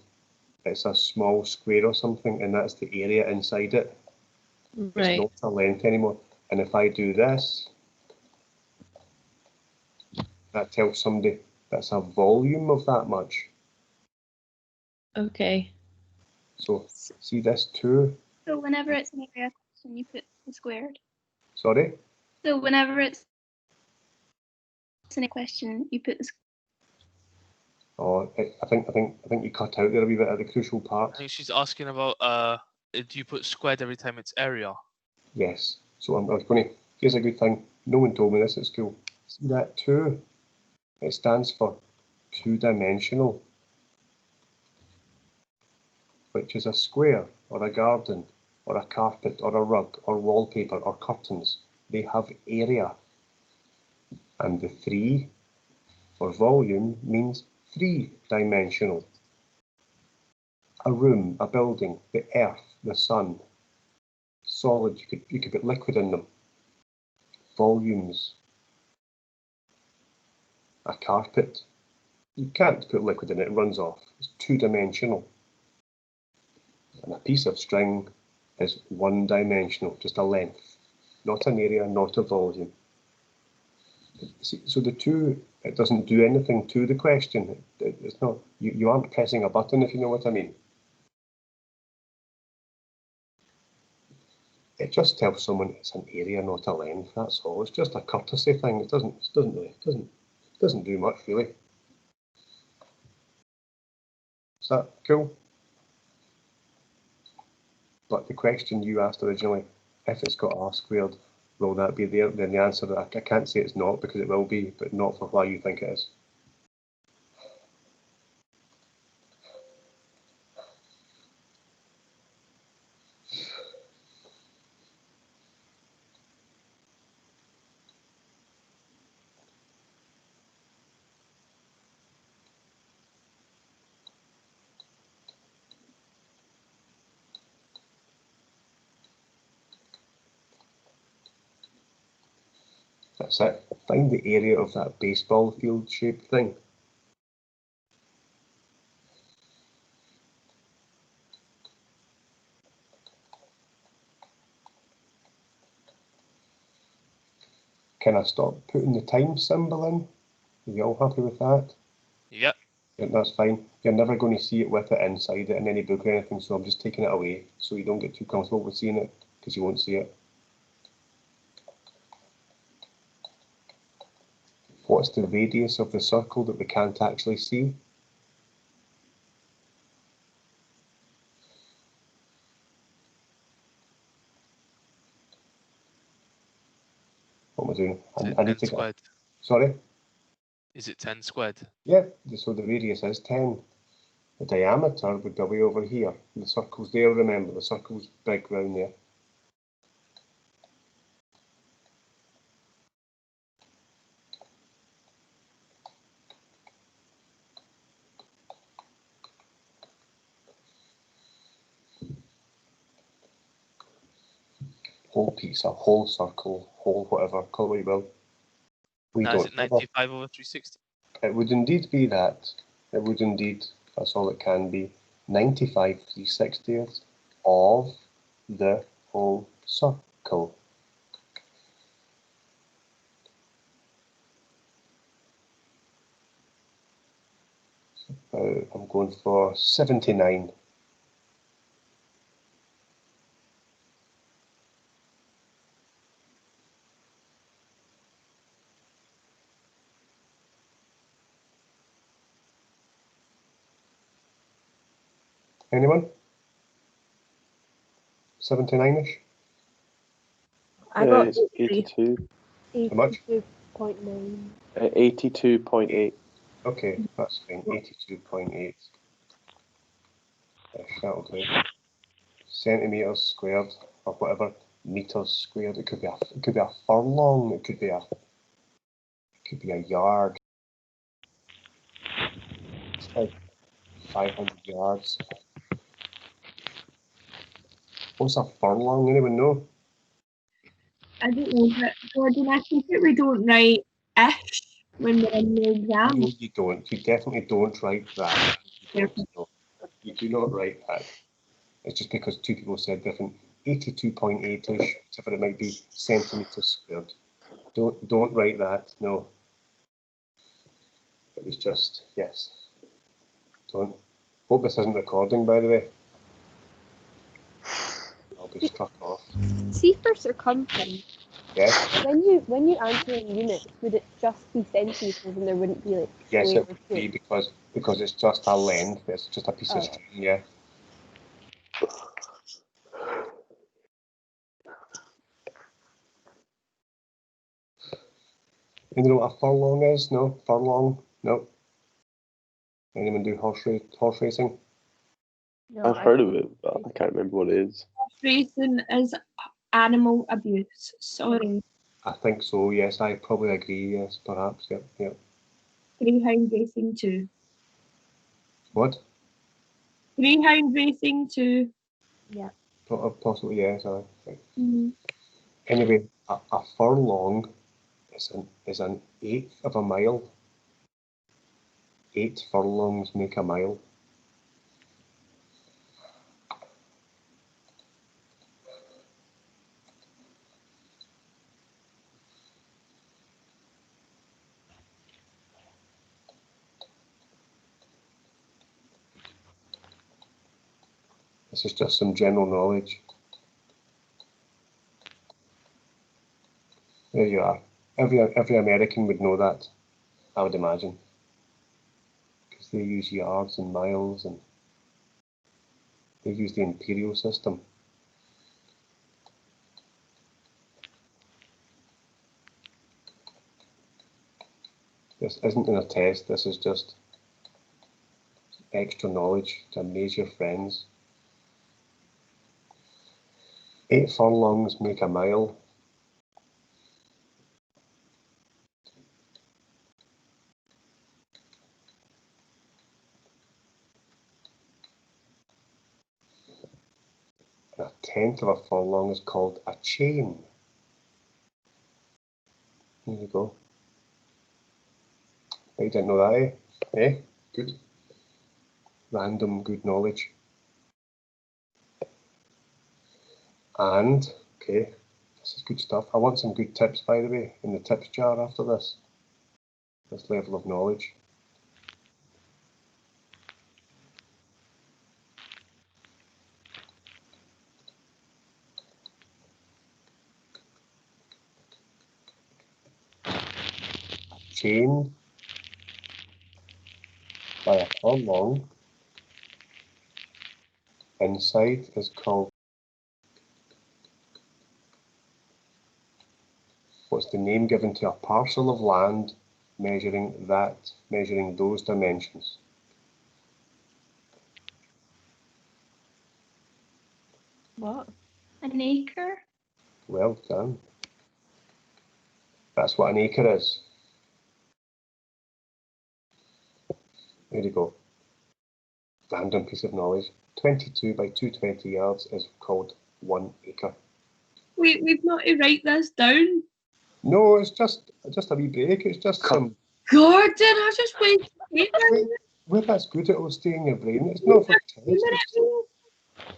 it's a small square or something, and that's the area inside it. It's Right. not a length anymore. And if I do this, that tells somebody that's a volume of that much. Okay. So see this too. So whenever it's an area question, you put the squared. Sorry? So whenever it's in a question, you put the squared. Oh, I think you cut out there a wee bit at the crucial I part. think she's asking about do you put squared every time it's area? Yes. So I was going to. Here's a good thing. No one told me this at school. See that 2? It stands for two-dimensional, which is a square or a garden or a carpet or a rug or wallpaper or curtains. They have area. And the 3 for volume means three-dimensional. A room, a building, the earth, the sun. Solid, you could put liquid in them. Volumes. A carpet. You can't put liquid in it, it runs off. It's two-dimensional. And a piece of string is one-dimensional, just a length. Not an area, not a volume. See, so the 2, it doesn't do anything to the question. It's not. You aren't pressing a button, if you know what I mean. It just tells someone it's an area, not a length. That's all. It's just a courtesy thing. It doesn't do much really. Is that cool? But the question you asked originally, if it's got R squared, will that be there? Then the answer, I can't say it's not because it will be, but not for why you think it is. That's it. Find the area of that baseball field shaped thing. Can I stop putting the time symbol in? Are you all happy with that? Yep. Yeah, that's fine. You're never going to see it with it inside it in any book or anything, so I'm just taking it away so you don't get too comfortable with seeing it because you won't see it. What's the radius of the circle that we can't actually see? What am I doing? I need to get. Squared. Sorry? Is it 10 squared? Yeah, so the radius is 10. The diameter would be way over here. The circle's there, remember, the circle's big round there. Whole piece, a whole circle, whole whatever, call it what you will. We Now, is don't it 95 over 360? It would indeed be that. It would indeed, that's all it can be. 95 3/60ths of the whole circle. I'm going for 79. Anyone? 79-ish? I got It's 82. How much? 82.9. 82.8. Okay, that's fine. 82.8. That'll do. Centimeters squared or whatever. Meters squared. It could be a furlong. It could be a yard. like 500 yards. What's a furlong? Anyone know? I don't know, but Gordon, I think that we don't write ish when we're in the exam. No, you don't. You definitely don't write that. You don't. No. You do not write that. It's just because two people said different. 82.8ish, whatever it might be, centimetres squared. Don't write that. No. It was just yes. Don't. Hope this isn't recording, by the way. I'll be struck off. See for circumference. Yes. When you answer in units, would it just be centimeters and there wouldn't be like Yes, square it or would be cube? because it's just a length. It's just a piece of string. Yeah. You know what a furlong is? No, furlong. No. Anyone do horse racing? No, I've heard of it, but I can't remember what it is. Racing is animal abuse. Sorry. I think so. Yes, I probably agree. Yes, perhaps. Yep. Yep. Greyhound racing too. What? Greyhound racing too. Yeah. Possibly yes. Mm. Anyway, a furlong is an eighth of a mile. 8 furlongs make a mile. This is just some general knowledge. There you are. Every American would know that, I would imagine, because they use yards and miles, and they use the imperial system. This isn't in a test. This is just extra knowledge to amaze your friends. 8 furlongs make a mile. And a tenth of a furlong is called a chain. There you go. I didn't know that, eh? Eh? Good. Random good knowledge. And, okay, this is good stuff. I want some good tips, by the way, in the tips jar after this level of knowledge. Chain by a furlong inside is called, what's the name given to a parcel of land measuring those dimensions? What? An acre? Well done. That's what an acre is. There you go. Random piece of knowledge. 22 by 220 yards is called 1 acre. We've not to write this down. No, it's just a wee break. It's just some. Gordon, I just wait. Well, that's good. It will stay in your brain. It's not for test.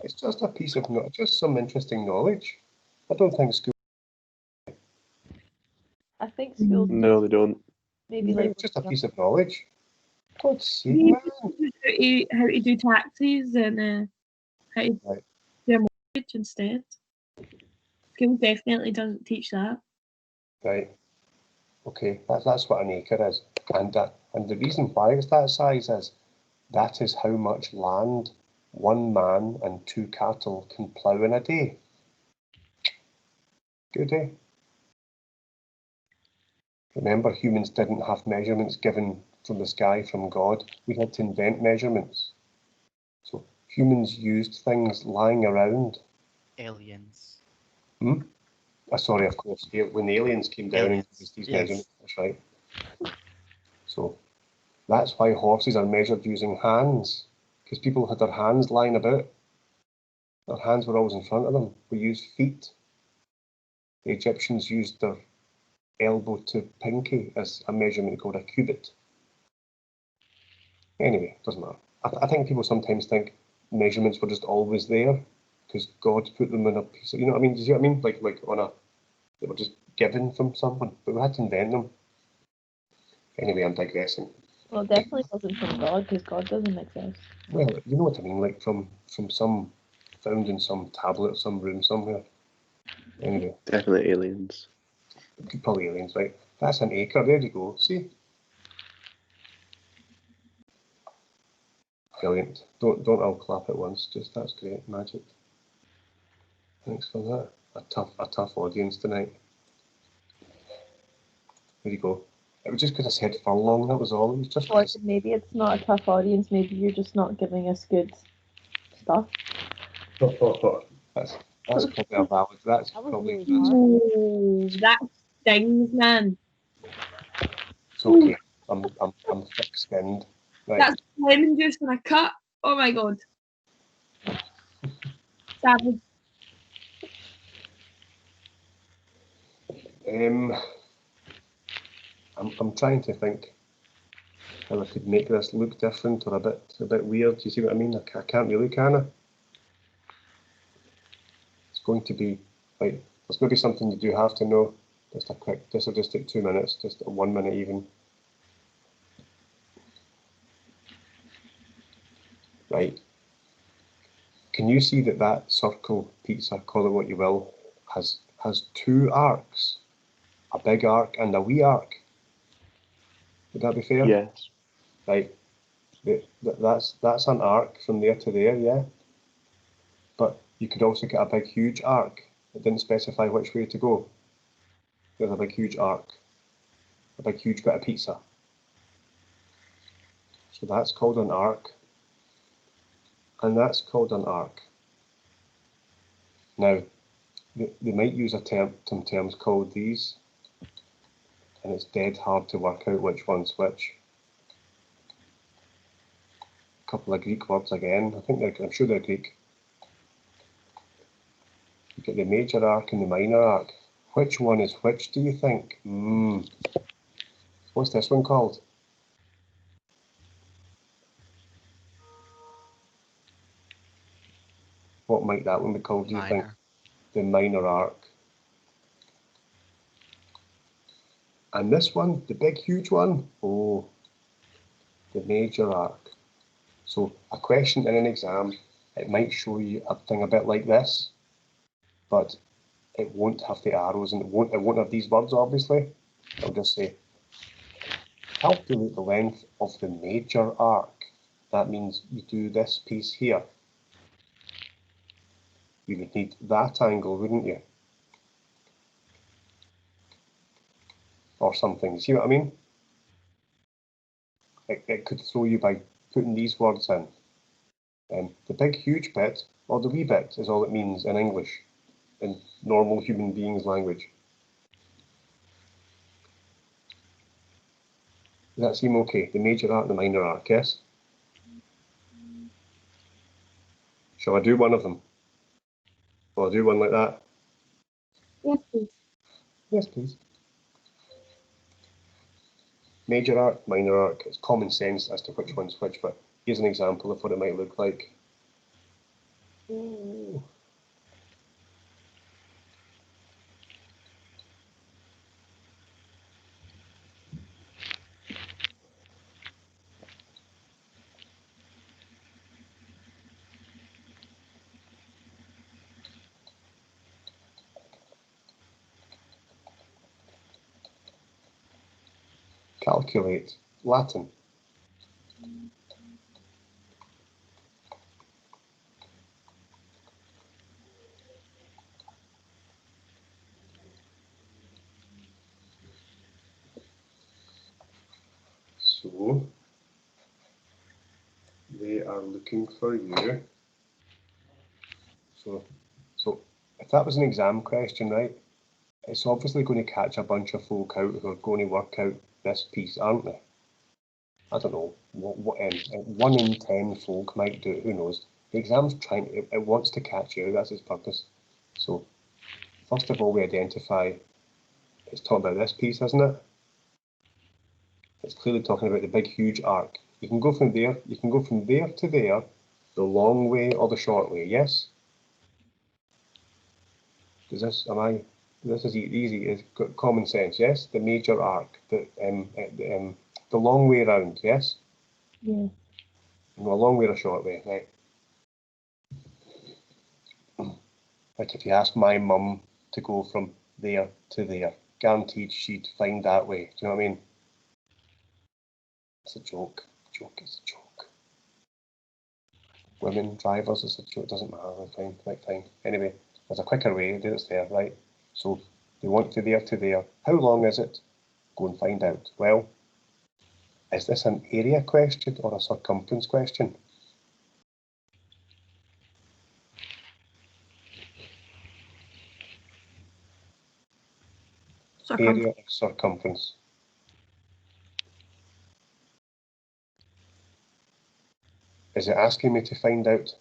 It's just a piece of knowledge, just some interesting knowledge. I don't think school. I think schools No, they don't. maybe like It's just a piece of knowledge. God's sake, We man. how to do taxes and how to Right. do a mortgage instead. School definitely doesn't teach that. Right. Okay, that's what an acre is, and the reason why it's that size is that is how much land 1 man and 2 cattle can plough in a day. Good, eh? Remember, humans didn't have measurements given from the sky from God. We had to invent measurements. So humans used things lying around. Aliens. Sorry, of course, when the aliens came down and gave us these yes. measurements, that's right. So That's why horses are measured using hands, because people had their hands lying about. Their hands were always in front of them. We used feet. The Egyptians used their elbow to pinky as a measurement called a cubit. Anyway, doesn't matter. I think people sometimes think measurements were just always there because God put them in a piece of, you know what I mean? Do you see what I mean? Like on a, they were just given from someone, but we had to invent them. Anyway, I'm digressing. Well, it definitely wasn't from God because God doesn't exist. Well, you know what I mean, like from some, found in some tablet, some room somewhere. Anyway. Definitely aliens. Probably aliens, right? That's an acre, there you go, see? Brilliant. Don't all clap at once, just that's great, magic. Thanks for that. A tough audience tonight. There you go. It was just because I said furlong, that was all. It was just Maybe it's not a tough audience, maybe you're just not giving us good stuff. That's probably a valid. That's probably Ooh, that stings, man. It's okay. I'm thick-skinned. Right. That's lemon juice in a cup. Oh my god. Savage. I'm trying to think how I could make this look different or a bit weird. Do you see what I mean? I can't really, can I? It's going to be like there's going to be something you do have to know. Just a quick. This will just take 2 minutes, just 1 minute even. Right. Can you see that circle pizza, call it what you will, has 2 arcs, a big arc and a wee arc? Would that be fair? Yes. Right. That's an arc from there to there, yeah. But you could also get a big huge arc. It didn't specify which way to go. There's a big huge arc, a big huge bit of pizza. So that's called an arc, and that's called an arc. Now, they might use some terms called these, and it's dead hard to work out which one's which. A couple of Greek words again. I'm sure they're Greek. You get the major arc and the minor arc. Which one is which, do you think? What's this one called? What might that one be called, do you think? The minor arc. And this one, the big huge one, oh, the major arc. So a question in an exam, it might show you a thing a bit like this, but it won't have the arrows and it won't have these words, obviously. It'll just say, calculate the length of the major arc. That means you do this piece here. You would need that angle, wouldn't you? Or something. See what I mean? It could throw you by putting these words in. The big, huge bit, or the wee bit, is all it means in English, in normal human beings' language. Does that seem okay? The major arc, the minor arc, yes? Shall I do one of them? Will I do one like that? Yes, please. Yes, please. Major arc, minor arc, it's common sense as to which one's which, but here's an example of what it might look like. Ooh. Calculate, Latin. So, they are looking for you. So if that was an exam question, right, it's obviously going to catch a bunch of folk out who are going to work out this piece, aren't they? I don't know, 1 in 10 folk might do it, who knows. The exam's it wants to catch you, that's its purpose. So, first of all, we identify, it's talking about this piece, isn't it? It's clearly talking about the big, huge arc. You can go from there to there, the long way or the short way, yes? This is easy, it's got common sense, yes? The major arc, the long way round, yes? Yeah. No, a long way or a short way, right? Like if you ask my mum to go from there to there, guaranteed she'd find that way. Do you know what I mean? It's a joke. It's a joke. Women drivers, it's a joke. Doesn't matter. Fine. Anyway, there's a quicker way. It's there, right? So they want to there. How long is it? Go and find out. Well, is this an area question or a circumference question? Area of circumference. Is it asking me to find out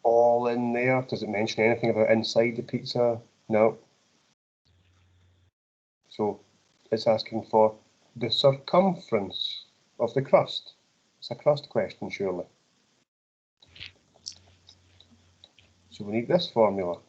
all in there? Does it mention anything about inside the pizza? No. So it's asking for the circumference of the crust. It's a crust question, surely. So we need this formula.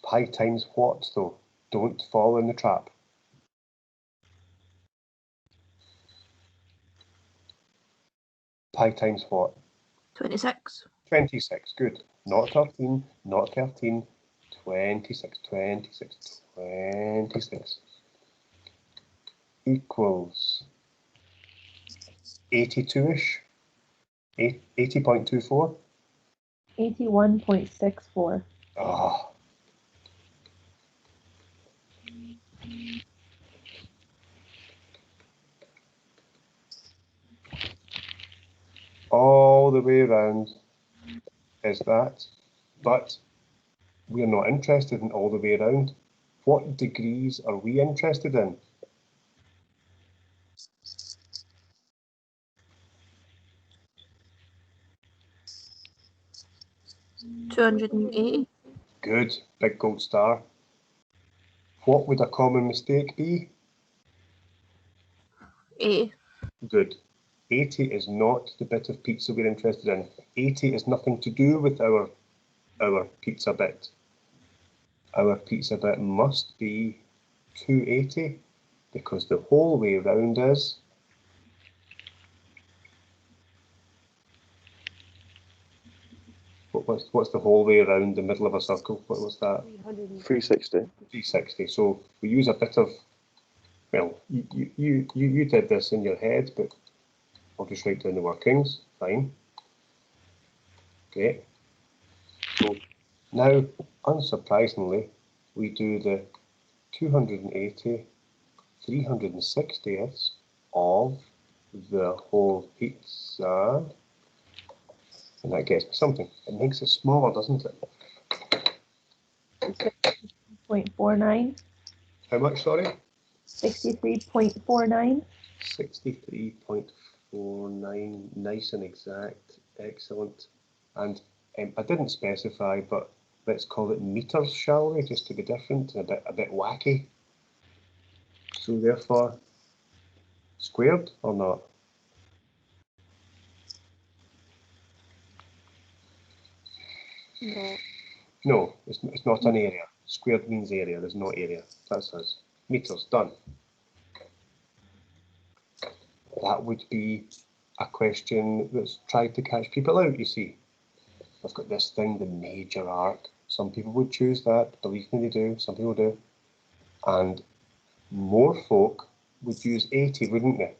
Pi times what, though? Don't fall in the trap. Pi times what? 26. 26, good. Not 13, not 13. 26 equals 82-ish. 80.24. 81.64. Oh. All the way around is that, but we're not interested in all the way around. What degrees are we interested in? $280. Good, big gold star. What would a common mistake be? 80. Good. 80 is not the bit of pizza we're interested in. 80 is nothing to do with our pizza bit. Our pizza bit must be 280 because the whole way round is what's the whole way around the middle of a circle? What was that? 360. 360. So we use a bit of, well, you did this in your head, but I'll just write down the workings. Fine. Great. So now, unsurprisingly, we do the 280 360ths of the whole pizza, and that gets me something. It makes it smaller, doesn't it? 63.49. How much, sorry? 63.49. 63.49, nice and exact, excellent. And I didn't specify, but let's call it meters, shall we, just to be different and a bit wacky. So therefore, squared or not? No. No, it's not an area. Squared means area, there's no area. That's us. Meters, done. That would be a question that's tried to catch people out, you see. I've got this thing, the major arc. Some people would choose that, believe me they do, some people do. And more folk would use 80, wouldn't they?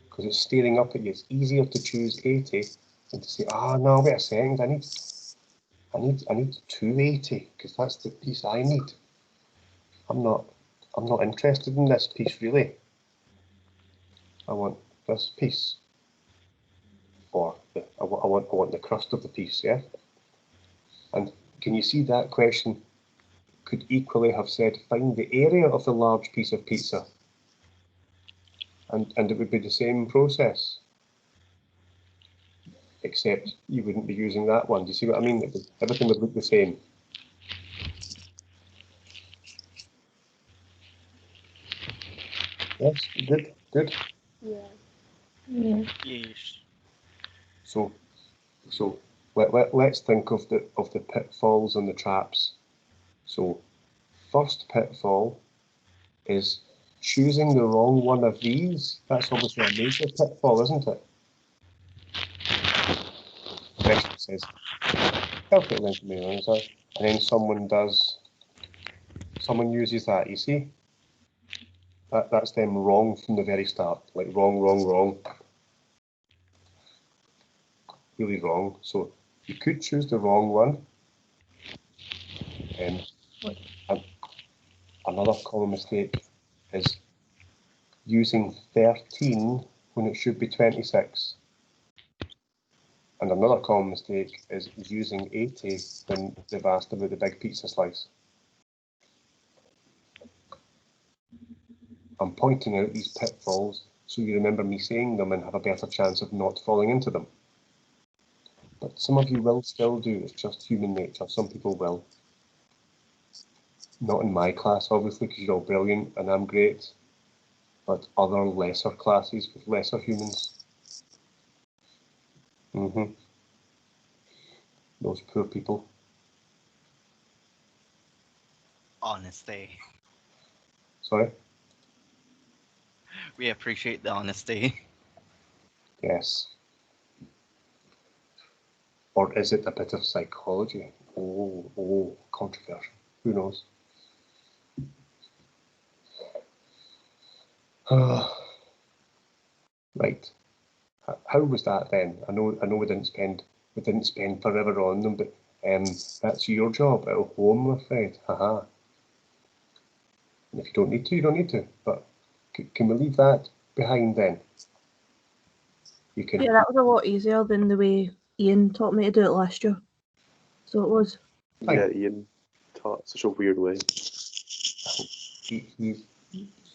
Because it's staring up at you. It's easier to choose 80 than to say, no, wait a second, I need 280 because that's the piece I need. I'm not interested in this piece really. I want this piece, or I I want the crust of the piece, yeah? And can you see that question could equally have said, find the area of the large piece of pizza? And it would be the same process, except you wouldn't be using that one. Do you see what I mean? Everything would look the same. Yes, good, good. Yeah. Yeesh. So let's think of the pitfalls and the traps. So first pitfall is choosing the wrong one of these. That's obviously a major pitfall, isn't it? Question says, calculate length of the answer, and then someone uses that, you see? That's them wrong from the very start, like wrong, wrong, wrong. Really wrong. So you could choose the wrong one. And another common mistake is using 13 when it should be 26. And another common mistake is using 80 when they've asked about the big pizza slice. I'm pointing out these pitfalls so you remember me saying them and have a better chance of not falling into them. But some of you will still do, it's just human nature, some people will. Not in my class, obviously, because you're all brilliant and I'm great, but other lesser classes with lesser humans. Those poor people. Honesty. Sorry? We appreciate the honesty. Yes. Or is it a bit of psychology? Oh, controversial. Who knows? Right. How was that then? I know we didn't spend forever on them, but that's your job at home, I'm afraid. Haha. And if you don't need to, you don't need to. But can we leave that behind then? You can. Yeah, that was a lot easier than the way Ian taught me to do it last year. So it was. Yeah, Ian taught such a weird way.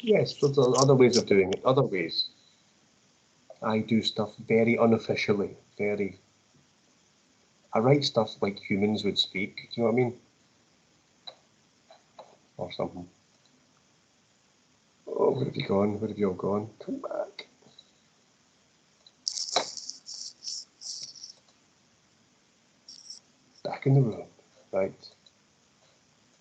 Yes, there's other ways of doing it. Other ways. I do stuff very unofficially. I write stuff like humans would speak. Do you know what I mean? Or something. Oh, where have you gone? Where have you all gone? Come back. Back in the room. Right.